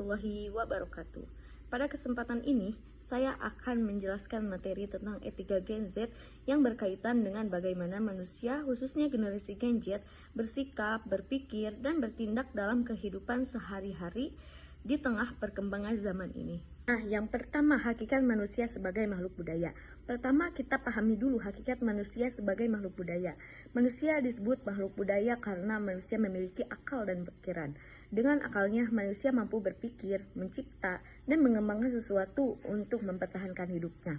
warahmatullahi wabarakatuh. Pada kesempatan ini, saya akan menjelaskan materi tentang etika Gen Z yang berkaitan dengan bagaimana manusia, khususnya generasi Gen Z, bersikap, berpikir, dan bertindak dalam kehidupan sehari-hari di tengah perkembangan zaman ini. Nah, yang pertama, hakikat manusia sebagai makhluk budaya. Pertama, kita pahami dulu hakikat manusia sebagai makhluk budaya. Manusia disebut makhluk budaya karena manusia memiliki akal dan pikiran. Dengan akalnya, manusia mampu berpikir, mencipta, dan mengembangkan sesuatu untuk mempertahankan hidupnya.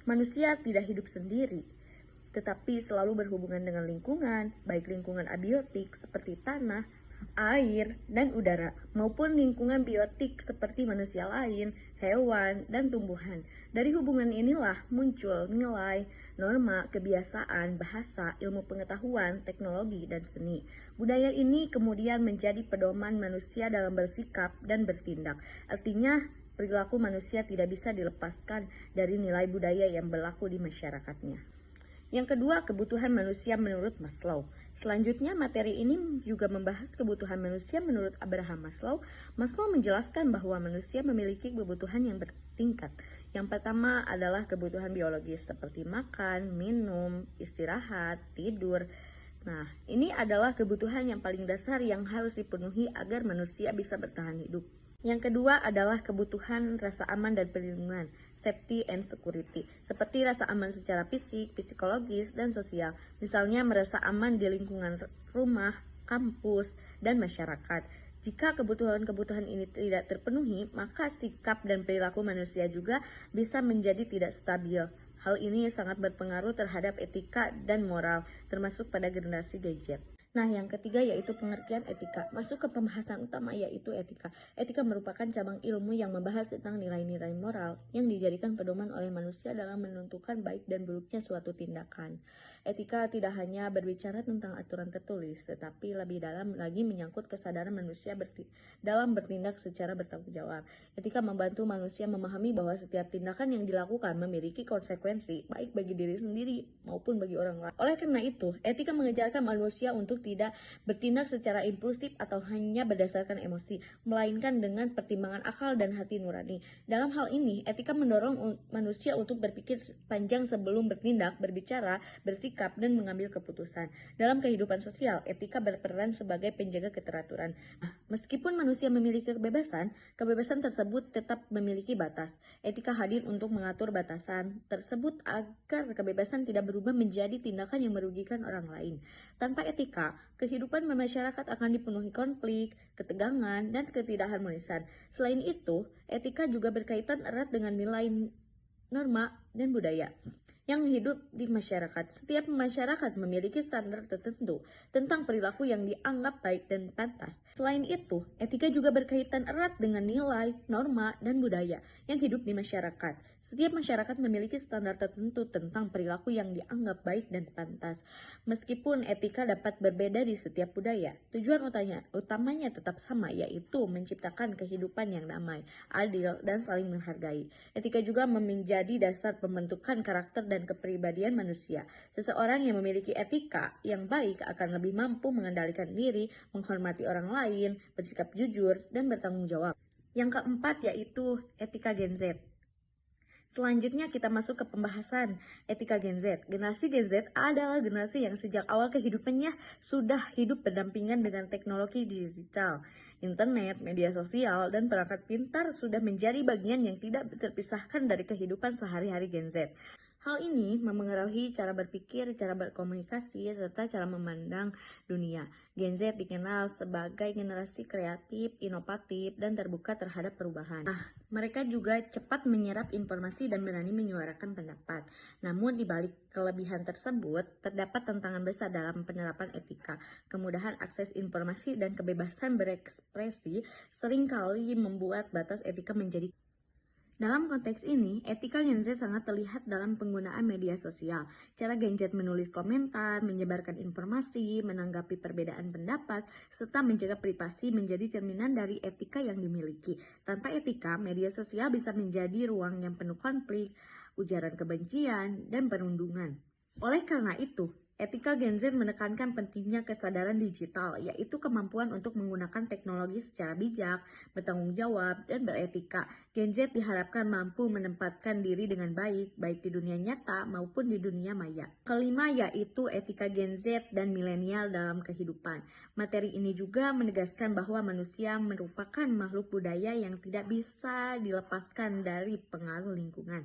Manusia tidak hidup sendiri, tetapi selalu berhubungan dengan lingkungan, baik lingkungan abiotik seperti tanah, air, dan udara, maupun lingkungan biotik seperti manusia lain, hewan, dan tumbuhan. Dari hubungan inilah muncul nilai, norma, kebiasaan, bahasa, ilmu pengetahuan, teknologi, dan seni. Budaya ini kemudian menjadi pedoman manusia dalam bersikap dan bertindak. Artinya, perilaku manusia tidak bisa dilepaskan dari nilai budaya yang berlaku di masyarakatnya. Yang kedua, kebutuhan manusia menurut Maslow. Selanjutnya, materi ini juga membahas kebutuhan manusia menurut Abraham Maslow. Maslow menjelaskan bahwa manusia memiliki kebutuhan yang bertingkat. Yang pertama adalah kebutuhan biologis seperti makan, minum, istirahat, tidur. Nah, ini adalah kebutuhan yang paling dasar yang harus dipenuhi agar manusia bisa bertahan hidup. Yang kedua adalah kebutuhan rasa aman dan perlindungan, safety and security, seperti rasa aman secara fisik, psikologis, dan sosial. Misalnya merasa aman di lingkungan rumah, kampus, dan masyarakat. Jika kebutuhan-kebutuhan ini tidak terpenuhi, maka sikap dan perilaku manusia juga bisa menjadi tidak stabil. Hal ini sangat berpengaruh terhadap etika dan moral, termasuk pada generasi Gen Z. Nah, yang ketiga yaitu pengertian etika. Masuk ke pembahasan utama yaitu etika. Etika merupakan cabang ilmu yang membahas tentang nilai-nilai moral yang dijadikan pedoman oleh manusia dalam menentukan baik dan buruknya suatu tindakan. Etika tidak hanya berbicara tentang aturan tertulis, tetapi lebih dalam lagi menyangkut kesadaran manusia dalam bertindak secara bertanggung jawab. Etika membantu manusia memahami bahwa setiap tindakan yang dilakukan memiliki konsekuensi, baik bagi diri sendiri maupun bagi orang lain. Oleh karena itu, etika mengajarkan manusia untuk tidak bertindak secara impulsif atau hanya berdasarkan emosi, melainkan dengan pertimbangan akal dan hati nurani. Dalam hal ini, etika mendorong manusia untuk berpikir panjang sebelum bertindak, berbicara, bersikap, dan mengambil keputusan. Dalam kehidupan sosial, etika berperan sebagai penjaga keteraturan. Meskipun manusia memiliki kebebasan, kebebasan tersebut tetap memiliki batas. Etika hadir untuk mengatur batasan tersebut agar kebebasan tidak berubah menjadi tindakan yang merugikan orang lain. Tanpa etika, kehidupan masyarakat akan dipenuhi konflik, ketegangan, dan ketidakharmonisan. Selain itu, etika juga berkaitan erat dengan nilai, norma, dan budaya yang hidup di masyarakat. Setiap masyarakat memiliki standar tertentu tentang perilaku yang dianggap baik dan pantas. Selain itu, etika juga berkaitan erat dengan nilai, norma, dan budaya yang hidup di masyarakat. Setiap masyarakat memiliki standar tertentu tentang perilaku yang dianggap baik dan pantas. Meskipun etika dapat berbeda di setiap budaya, tujuan utamanya tetap sama, yaitu menciptakan kehidupan yang damai, adil, dan saling menghargai. Etika juga menjadi dasar pembentukan karakter dan kepribadian manusia. Seseorang yang memiliki etika yang baik akan lebih mampu mengendalikan diri, menghormati orang lain, bersikap jujur, dan bertanggung jawab. Yang keempat yaitu etika Gen Z. Selanjutnya kita masuk ke pembahasan etika Gen Z. Generasi Gen Z adalah generasi yang sejak awal kehidupannya sudah hidup berdampingan dengan teknologi digital. Internet, media sosial, dan perangkat pintar sudah menjadi bagian yang tidak terpisahkan dari kehidupan sehari-hari Gen Z. Hal ini memengaruhi cara berpikir, cara berkomunikasi, serta cara memandang dunia. Gen Z dikenal sebagai generasi kreatif, inovatif, dan terbuka terhadap perubahan. Mereka juga cepat menyerap informasi dan berani menyuarakan pendapat. Namun di balik kelebihan tersebut, terdapat tantangan besar dalam penerapan etika. Kemudahan akses informasi dan kebebasan berekspresi seringkali membuat batas etika menjadi. Dalam konteks ini, etika Gen Z sangat terlihat dalam penggunaan media sosial. Cara Gen Z menulis komentar, menyebarkan informasi, menanggapi perbedaan pendapat, serta menjaga privasi menjadi cerminan dari etika yang dimiliki. Tanpa etika, media sosial bisa menjadi ruang yang penuh konflik, ujaran kebencian, dan perundungan. Oleh karena itu, Etika Gen Z menekankan pentingnya kesadaran digital, yaitu kemampuan untuk menggunakan teknologi secara bijak, bertanggung jawab, dan beretika. Gen Z diharapkan mampu menempatkan diri dengan baik, baik di dunia nyata maupun di dunia maya. Kelima yaitu etika Gen Z dan milenial dalam kehidupan. Materi ini juga menegaskan bahwa manusia merupakan makhluk budaya yang tidak bisa dilepaskan dari pengaruh lingkungan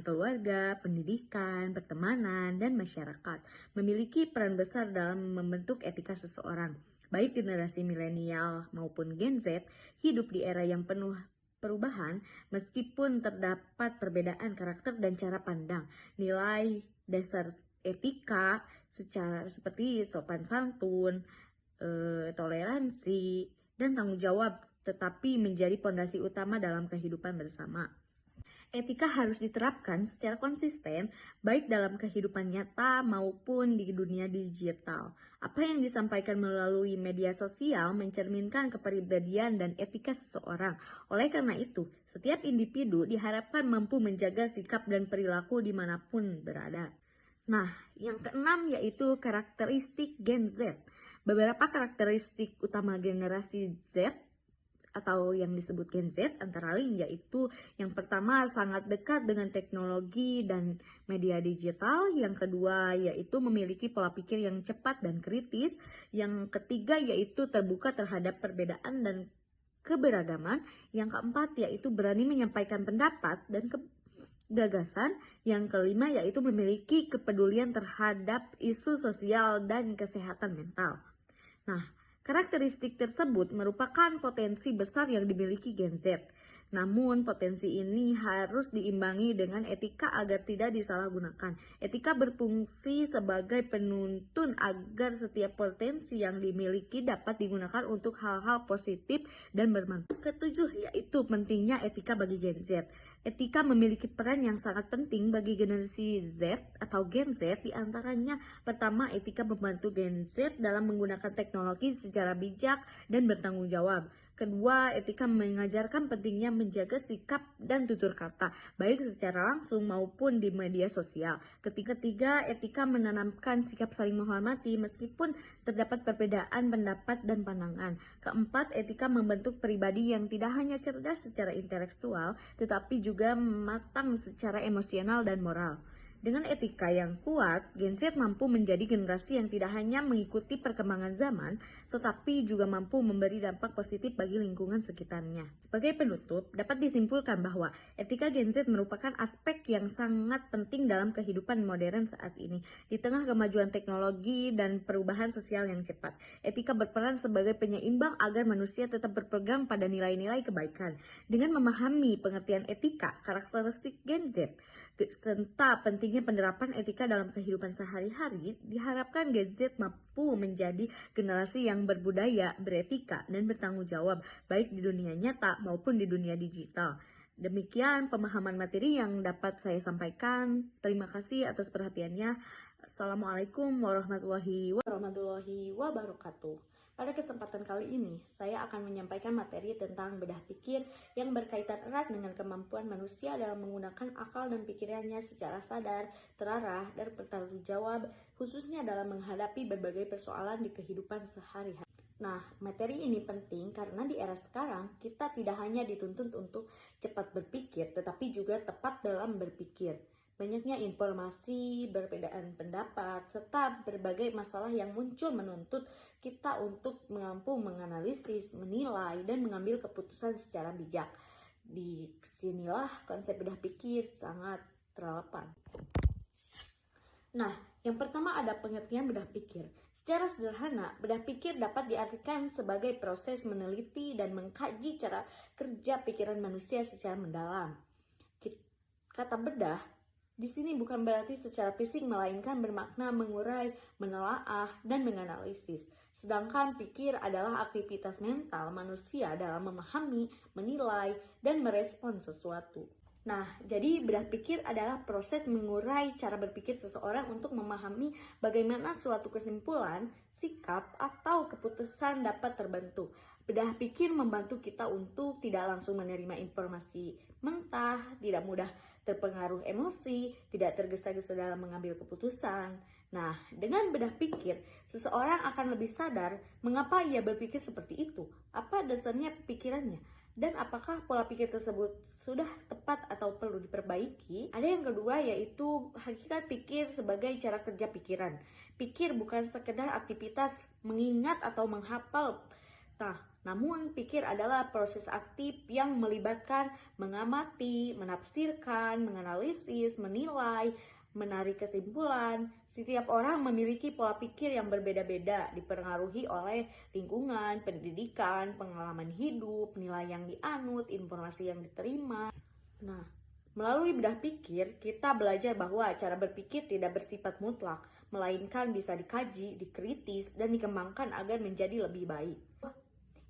keluarga, pendidikan, pertemanan, dan masyarakat memiliki peran besar dalam membentuk etika seseorang. Baik generasi milenial maupun Gen Z hidup di era yang penuh perubahan meskipun terdapat perbedaan karakter dan cara pandang. Nilai dasar etika secara seperti sopan santun, toleransi, dan tanggung jawab tetapi menjadi pondasi utama dalam kehidupan bersama. Etika harus diterapkan secara konsisten, baik dalam kehidupan nyata maupun di dunia digital. Apa yang disampaikan melalui media sosial mencerminkan kepribadian dan etika seseorang. Oleh karena itu, setiap individu diharapkan mampu menjaga sikap dan perilaku dimanapun berada. Nah, yang keenam yaitu karakteristik Gen Z. Beberapa karakteristik utama generasi Z atau yang disebut Gen Z antara lain yaitu yang pertama sangat dekat dengan teknologi dan media digital, yang kedua yaitu memiliki pola pikir yang cepat dan kritis, yang ketiga yaitu terbuka terhadap perbedaan dan keberagaman, yang keempat yaitu berani menyampaikan pendapat dan gagasan, yang kelima yaitu memiliki kepedulian terhadap isu sosial dan kesehatan mental. Nah, karakteristik tersebut merupakan potensi besar yang dimiliki Gen Z. Namun, potensi ini harus diimbangi dengan etika agar tidak disalahgunakan. Etika berfungsi sebagai penuntun agar setiap potensi yang dimiliki dapat digunakan untuk hal-hal positif dan bermanfaat. Ketujuh yaitu pentingnya etika bagi Gen Z. Etika memiliki peran yang sangat penting bagi generasi Z atau Gen Z, diantaranya pertama etika membantu Gen Z dalam menggunakan teknologi secara bijak dan bertanggung jawab. Kedua, etika mengajarkan pentingnya menjaga sikap dan tutur kata, baik secara langsung maupun di media sosial. Ketiga, etika menanamkan sikap saling menghormati meskipun terdapat perbedaan pendapat dan pandangan. Keempat, etika membentuk pribadi yang tidak hanya cerdas secara intelektual, tetapi juga matang secara emosional dan moral. Dengan etika yang kuat, Gen Z mampu menjadi generasi yang tidak hanya mengikuti perkembangan zaman, tetapi juga mampu memberi dampak positif bagi lingkungan sekitarnya. Sebagai penutup, dapat disimpulkan bahwa etika Gen Z merupakan aspek yang sangat penting dalam kehidupan modern saat ini. Di tengah kemajuan teknologi dan perubahan sosial yang cepat, etika berperan sebagai penyeimbang agar manusia tetap berpegang pada nilai-nilai kebaikan. Dengan memahami pengertian etika, karakteristik Gen Z, serta pentingnya penerapan etika dalam kehidupan sehari-hari, diharapkan Gen Z mampu menjadi generasi yang berbudaya, beretika, dan bertanggung jawab, baik di dunia nyata maupun di dunia digital. Demikian pemahaman materi yang dapat saya sampaikan. Terima kasih atas perhatiannya. Assalamualaikum warahmatullahi wabarakatuh. Pada kesempatan kali ini, saya akan menyampaikan materi tentang bedah pikir yang berkaitan erat dengan kemampuan manusia dalam menggunakan akal dan pikirannya secara sadar, terarah, dan bertanggung jawab, khususnya dalam menghadapi berbagai persoalan di kehidupan sehari-hari. Nah, materi ini penting karena di era sekarang kita tidak hanya dituntut untuk cepat berpikir, tetapi juga tepat dalam berpikir. Banyaknya informasi, perbedaan pendapat, serta berbagai masalah yang muncul menuntut kita untuk mampu menganalisis, menilai, dan mengambil keputusan secara bijak. Di sinilah konsep bedah pikir sangat relevan. Nah, yang pertama ada pengertian bedah pikir. Secara sederhana, bedah pikir dapat diartikan sebagai proses meneliti dan mengkaji cara kerja pikiran manusia secara mendalam. Kata bedah di sini bukan berarti secara fisik, melainkan bermakna mengurai, menelaah, dan menganalisis. Sedangkan pikir adalah aktivitas mental manusia dalam memahami, menilai, dan merespon sesuatu. Nah, jadi bedah pikir adalah proses mengurai cara berpikir seseorang untuk memahami bagaimana suatu kesimpulan, sikap, atau keputusan dapat terbentuk. Bedah pikir membantu kita untuk tidak langsung menerima informasi mentah, tidak mudah terpengaruh emosi, tidak tergesa-gesa dalam mengambil keputusan. Nah, dengan bedah pikir, seseorang akan lebih sadar mengapa ia berpikir seperti itu, apa dasarnya pikirannya, dan apakah pola pikir tersebut sudah tepat atau perlu diperbaiki. Ada yang kedua, yaitu hakikat pikir sebagai cara kerja pikiran. Pikir bukan sekedar aktivitas mengingat atau menghafal. Nah, namun pikir adalah proses aktif yang melibatkan mengamati, menafsirkan, menganalisis, menilai, menarik kesimpulan. Setiap orang memiliki pola pikir yang berbeda-beda, dipengaruhi oleh lingkungan, pendidikan, pengalaman hidup, nilai yang dianut, informasi yang diterima. Nah, melalui bedah pikir, kita belajar bahwa cara berpikir tidak bersifat mutlak, melainkan bisa dikaji, dikritis, dan dikembangkan agar menjadi lebih baik.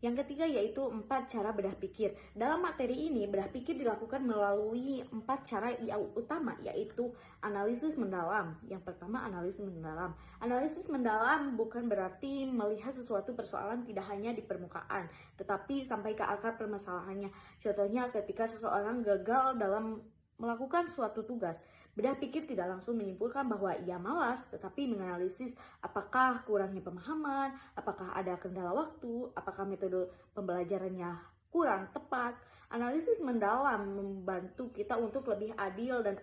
Yang ketiga yaitu 4 cara bedah pikir. Dalam materi ini, bedah pikir dilakukan melalui 4 cara yang utama, yaitu analisis mendalam. Yang pertama, analisis mendalam. Analisis mendalam bukan berarti melihat sesuatu persoalan tidak hanya di permukaan, tetapi sampai ke akar permasalahannya. Contohnya ketika seseorang gagal dalam melakukan suatu tugas, bedah pikir tidak langsung menyimpulkan bahwa ia malas, tetapi menganalisis apakah kurangnya pemahaman, apakah ada kendala waktu, apakah metode pembelajarannya kurang tepat. Analisis mendalam membantu kita untuk lebih adil dan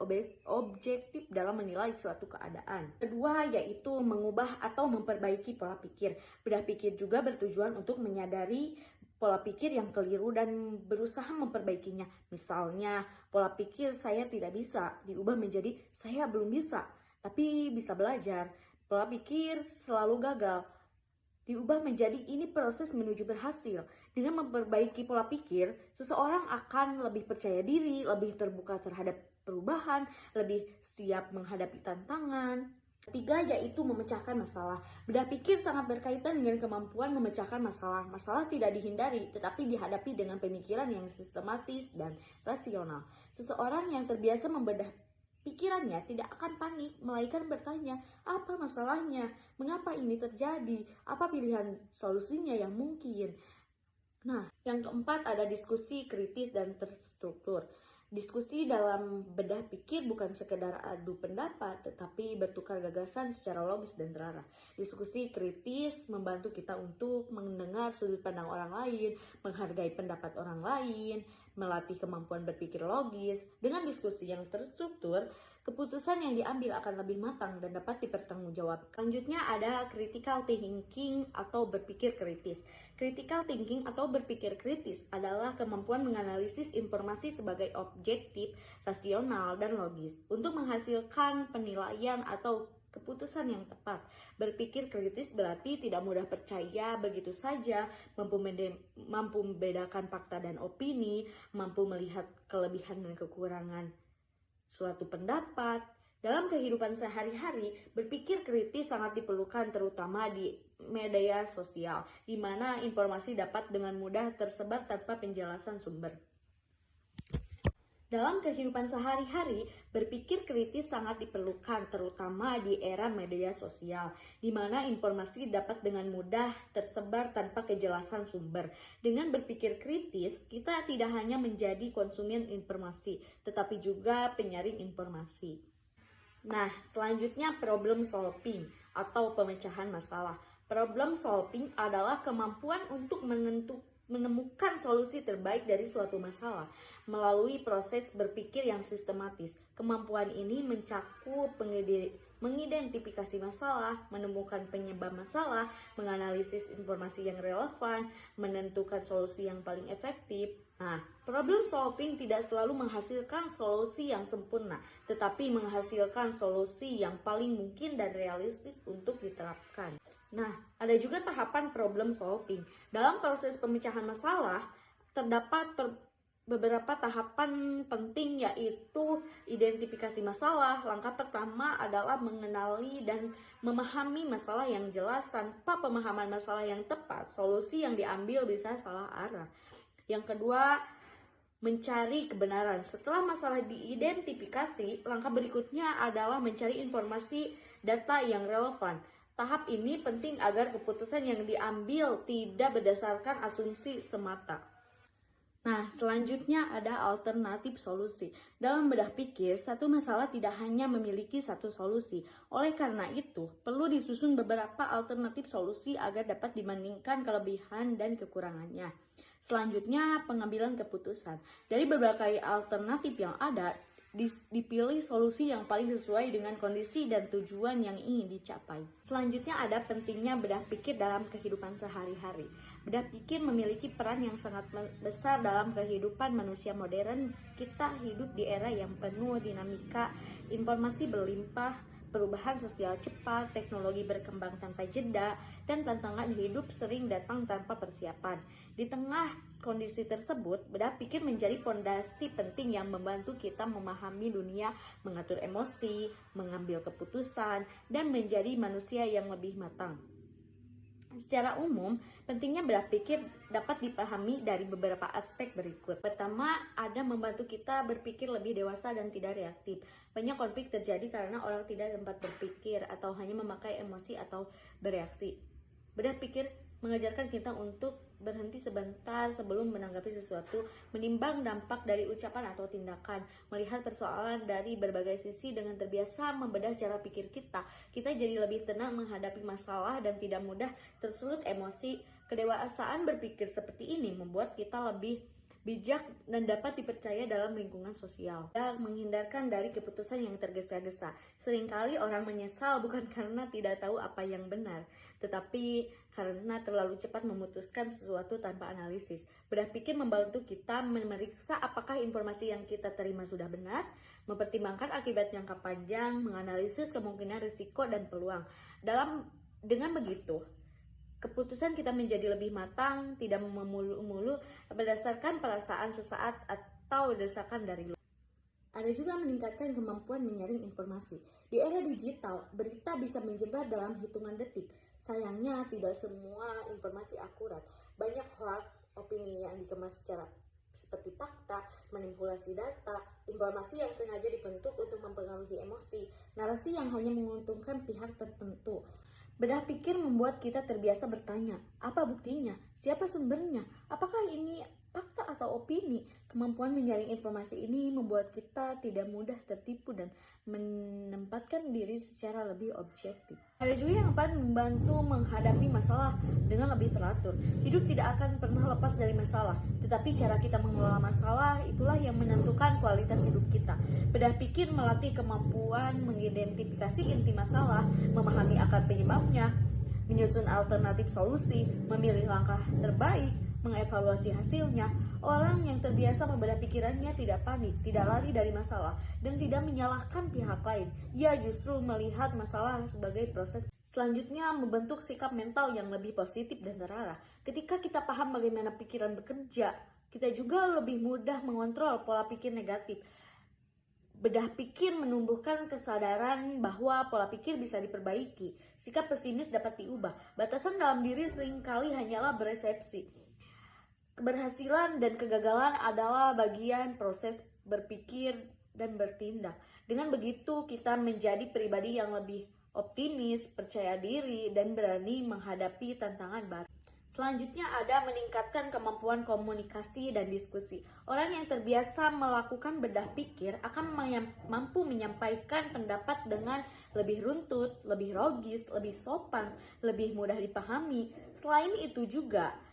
objektif dalam menilai suatu keadaan. Kedua, yaitu mengubah atau memperbaiki pola pikir. Bedah pikir juga bertujuan untuk menyadari pola pikir yang keliru dan berusaha memperbaikinya. Misalnya, pola pikir saya tidak bisa diubah menjadi saya belum bisa, tapi bisa belajar. Pola pikir selalu gagal diubah menjadi ini proses menuju berhasil. Dengan memperbaiki pola pikir, seseorang akan lebih percaya diri, lebih terbuka terhadap perubahan, lebih siap menghadapi tantangan. Ketiga, yaitu memecahkan masalah. Bedah pikir sangat berkaitan dengan kemampuan memecahkan masalah. Masalah tidak dihindari, tetapi dihadapi dengan pemikiran yang sistematis dan rasional. Seseorang yang terbiasa membedah pikirannya tidak akan panik, melainkan bertanya, apa masalahnya? Mengapa ini terjadi? Apa pilihan solusinya yang mungkin? Nah, yang keempat ada diskusi kritis dan terstruktur. Diskusi dalam bedah pikir bukan sekedar adu pendapat, tetapi bertukar gagasan secara logis dan terarah. Diskusi kritis membantu kita untuk mendengar sudut pandang orang lain, menghargai pendapat orang lain, melatih kemampuan berpikir logis. Dengan diskusi yang terstruktur, keputusan yang diambil akan lebih matang dan dapat dipertanggungjawabkan. Selanjutnya ada critical thinking atau berpikir kritis. Critical thinking atau berpikir kritis adalah kemampuan menganalisis informasi sebagai objektif, rasional, dan logis untuk menghasilkan penilaian atau keputusan yang tepat. Berpikir kritis berarti tidak mudah percaya begitu saja, mampu membedakan fakta dan opini, mampu melihat kelebihan dan kekurangan suatu pendapat. Dalam kehidupan sehari-hari, berpikir kritis sangat diperlukan terutama di media sosial, di mana informasi dapat dengan mudah tersebar tanpa penjelasan sumber. Dalam kehidupan sehari-hari, berpikir kritis sangat diperlukan terutama di era media sosial, di mana informasi dapat dengan mudah tersebar tanpa kejelasan sumber. Dengan berpikir kritis, kita tidak hanya menjadi konsumen informasi, tetapi juga penyaring informasi. Nah, selanjutnya problem solving atau pemecahan masalah. Problem solving adalah kemampuan untuk menemukan solusi terbaik dari suatu masalah melalui proses berpikir yang sistematis. Kemampuan ini mencakup mengidentifikasi masalah, menemukan penyebab masalah, menganalisis informasi yang relevan, menentukan solusi yang paling efektif. Nah, problem solving tidak selalu menghasilkan solusi yang sempurna, tetapi menghasilkan solusi yang paling mungkin dan realistis untuk diterapkan. Nah, ada juga tahapan problem solving. Dalam proses pemecahan masalah, terdapat beberapa tahapan penting, yaitu identifikasi masalah. Langkah pertama adalah mengenali dan memahami masalah yang jelas. Tanpa pemahaman masalah yang tepat, solusi yang diambil bisa salah arah. Yang kedua, mencari kebenaran. Setelah masalah diidentifikasi, langkah berikutnya adalah mencari informasi data yang relevan. Tahap ini penting agar keputusan yang diambil tidak berdasarkan asumsi semata. Nah, selanjutnya ada alternatif solusi. Dalam bedah pikir, satu masalah tidak hanya memiliki satu solusi. Oleh karena itu, perlu disusun beberapa alternatif solusi agar dapat dibandingkan kelebihan dan kekurangannya. Selanjutnya, pengambilan keputusan. Dari berbagai alternatif yang ada, dipilih solusi yang paling sesuai dengan kondisi dan tujuan yang ingin dicapai. Selanjutnya ada pentingnya bedah pikir dalam kehidupan sehari-hari. Bedah pikir memiliki peran yang sangat besar dalam kehidupan manusia modern. Kita hidup di era yang penuh dinamika, informasi berlimpah, perubahan sosial cepat, teknologi berkembang tanpa jeda, dan tantangan hidup sering datang tanpa persiapan. Di tengah kondisi tersebut, bedah pikir menjadi fondasi penting yang membantu kita memahami dunia, mengatur emosi, mengambil keputusan, dan menjadi manusia yang lebih matang. Secara umum, pentingnya bedah pikir dapat dipahami dari beberapa aspek berikut. Pertama, ada membantu kita berpikir lebih dewasa dan tidak reaktif. Banyak konflik terjadi karena orang tidak sempat berpikir atau hanya memakai emosi atau bereaksi. Bedah pikir mengajarkan kita untuk berhenti sebentar sebelum menanggapi sesuatu, menimbang dampak dari ucapan atau tindakan, melihat persoalan dari berbagai sisi. Dengan terbiasa membedah cara pikir kita jadi lebih tenang menghadapi masalah dan tidak mudah tersulut emosi. Kedewasaan berpikir seperti ini membuat kita lebih bijak dan dapat dipercaya dalam lingkungan sosial, dan menghindarkan dari keputusan yang tergesa-gesa. Seringkali orang menyesal bukan karena tidak tahu apa yang benar, tetapi karena terlalu cepat memutuskan sesuatu tanpa analisis. Bedah pikir membantu kita memeriksa apakah informasi yang kita terima sudah benar, mempertimbangkan akibat jangka panjang, menganalisis kemungkinan risiko dan peluang. Dengan begitu, keputusan kita menjadi lebih matang, tidak memulu-mulu berdasarkan perasaan sesaat atau desakan dari luar. Ada juga meningkatkan kemampuan menyaring informasi. Di era digital, berita bisa menyebar dalam hitungan detik. Sayangnya, tidak semua informasi akurat. Banyak hoax, opini yang dikemas seperti fakta, manipulasi data, informasi yang sengaja dibentuk untuk mempengaruhi emosi, narasi yang hanya menguntungkan pihak tertentu. Bedah pikir membuat kita terbiasa bertanya, apa buktinya? Siapa sumbernya? Apakah ini fakta atau opini? Kemampuan menyaring informasi ini membuat kita tidak mudah tertipu dan menempatkan diri secara lebih objektif. Ada juga yang dapat membantu menghadapi masalah dengan lebih teratur. Hidup tidak akan pernah lepas dari masalah, tetapi cara kita mengelola masalah itulah yang menentukan kualitas hidup kita. Bedah pikir melatih kemampuan mengidentifikasi inti masalah, memahami akar penyebabnya, menyusun alternatif solusi, memilih langkah terbaik, mengevaluasi hasilnya. Orang yang terbiasa membedah pikirannya tidak panik, tidak lari dari masalah, dan tidak menyalahkan pihak lain. Ia justru melihat masalah sebagai proses. Selanjutnya, membentuk sikap mental yang lebih positif dan terarah. Ketika kita paham bagaimana pikiran bekerja, kita juga lebih mudah mengontrol pola pikir negatif. Bedah pikir menumbuhkan kesadaran bahwa pola pikir bisa diperbaiki. Sikap pesimis dapat diubah. Batasan dalam diri seringkali hanyalah beresepsi. Keberhasilan dan kegagalan adalah bagian proses berpikir dan bertindak. Dengan begitu, kita menjadi pribadi yang lebih optimis, percaya diri, dan berani menghadapi tantangan baru. Selanjutnya ada meningkatkan kemampuan komunikasi dan diskusi. Orang yang terbiasa melakukan bedah pikir akan mampu menyampaikan pendapat dengan lebih runtut, lebih logis, lebih sopan, lebih mudah dipahami. Selain itu juga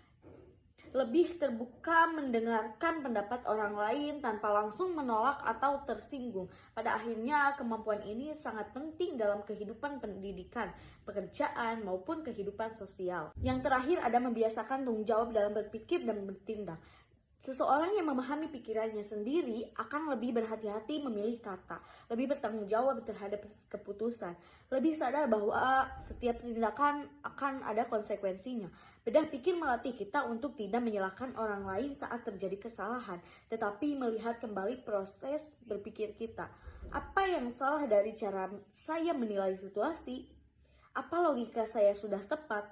lebih terbuka mendengarkan pendapat orang lain tanpa langsung menolak atau tersinggung. Pada akhirnya, kemampuan ini sangat penting dalam kehidupan pendidikan, pekerjaan, maupun kehidupan sosial. Yang terakhir ada membiasakan tanggung jawab dalam berpikir dan bertindak. Seseorang yang memahami pikirannya sendiri akan lebih berhati-hati memilih kata, lebih bertanggung jawab terhadap keputusan, lebih sadar bahwa setiap tindakan akan ada konsekuensinya. Bedah pikir melatih kita untuk tidak menyalahkan orang lain saat terjadi kesalahan, tetapi melihat kembali proses berpikir kita. Apa yang salah dari cara saya menilai situasi? Apa logika saya sudah tepat?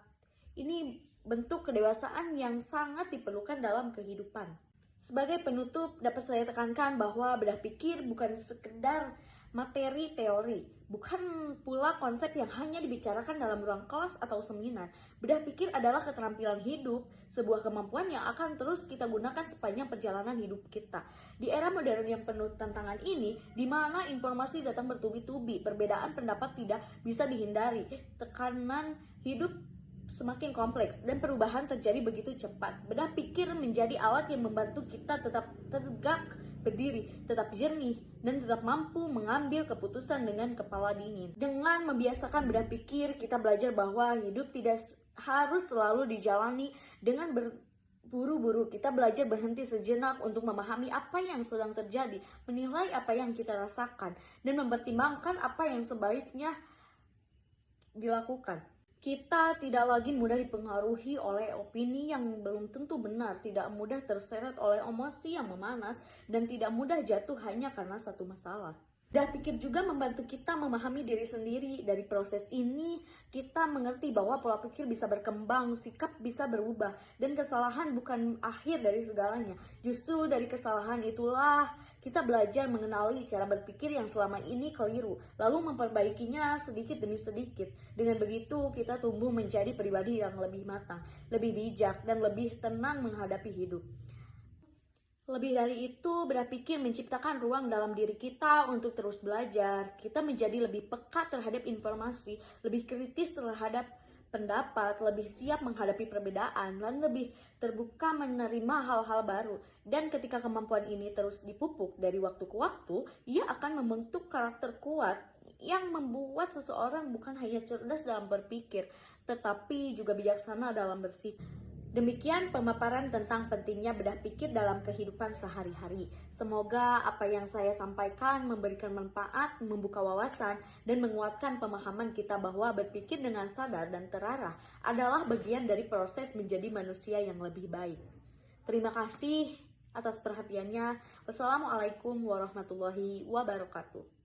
Ini bentuk kedewasaan yang sangat diperlukan dalam kehidupan. Sebagai penutup, dapat saya tekankan bahwa bedah pikir bukan sekedar materi teori, bukan pula konsep yang hanya dibicarakan dalam ruang kelas atau seminar. Bedah pikir adalah keterampilan hidup, sebuah kemampuan yang akan terus kita gunakan sepanjang perjalanan hidup kita. Di era modern yang penuh tantangan ini, di mana informasi datang bertubi-tubi, perbedaan pendapat tidak bisa dihindari, tekanan hidup semakin kompleks dan perubahan terjadi begitu cepat. Bedah pikir menjadi alat yang membantu kita tetap tegak berdiri, tetap jernih, dan tetap mampu mengambil keputusan dengan kepala dingin. Dengan membiasakan bedah pikir, kita belajar bahwa hidup tidak harus selalu dijalani dengan buru-buru. Kita belajar berhenti sejenak untuk memahami apa yang sedang terjadi, menilai apa yang kita rasakan, dan mempertimbangkan apa yang sebaiknya dilakukan. Kita tidak lagi mudah dipengaruhi oleh opini yang belum tentu benar, tidak mudah terseret oleh emosi yang memanas, dan tidak mudah jatuh hanya karena satu masalah. Bedah pikir juga membantu kita memahami diri sendiri. Dari proses ini, kita mengerti bahwa pola pikir bisa berkembang, sikap bisa berubah, dan kesalahan bukan akhir dari segalanya. Justru dari kesalahan itulah kita belajar mengenali cara berpikir yang selama ini keliru, lalu memperbaikinya sedikit demi sedikit. Dengan begitu, kita tumbuh menjadi pribadi yang lebih matang, lebih bijak, dan lebih tenang menghadapi hidup. Lebih dari itu, bedah pikir menciptakan ruang dalam diri kita untuk terus belajar. Kita menjadi lebih peka terhadap informasi, lebih kritis terhadap pendapat, lebih siap menghadapi perbedaan, dan lebih terbuka menerima hal-hal baru. Dan ketika kemampuan ini terus dipupuk dari waktu ke waktu, ia akan membentuk karakter kuat yang membuat seseorang bukan hanya cerdas dalam berpikir, tetapi juga bijaksana dalam bersikap. Demikian pemaparan tentang pentingnya bedah pikir dalam kehidupan sehari-hari. Semoga apa yang saya sampaikan memberikan manfaat, membuka wawasan, dan menguatkan pemahaman kita bahwa berpikir dengan sadar dan terarah adalah bagian dari proses menjadi manusia yang lebih baik. Terima kasih atas perhatiannya. Wassalamualaikum warahmatullahi wabarakatuh.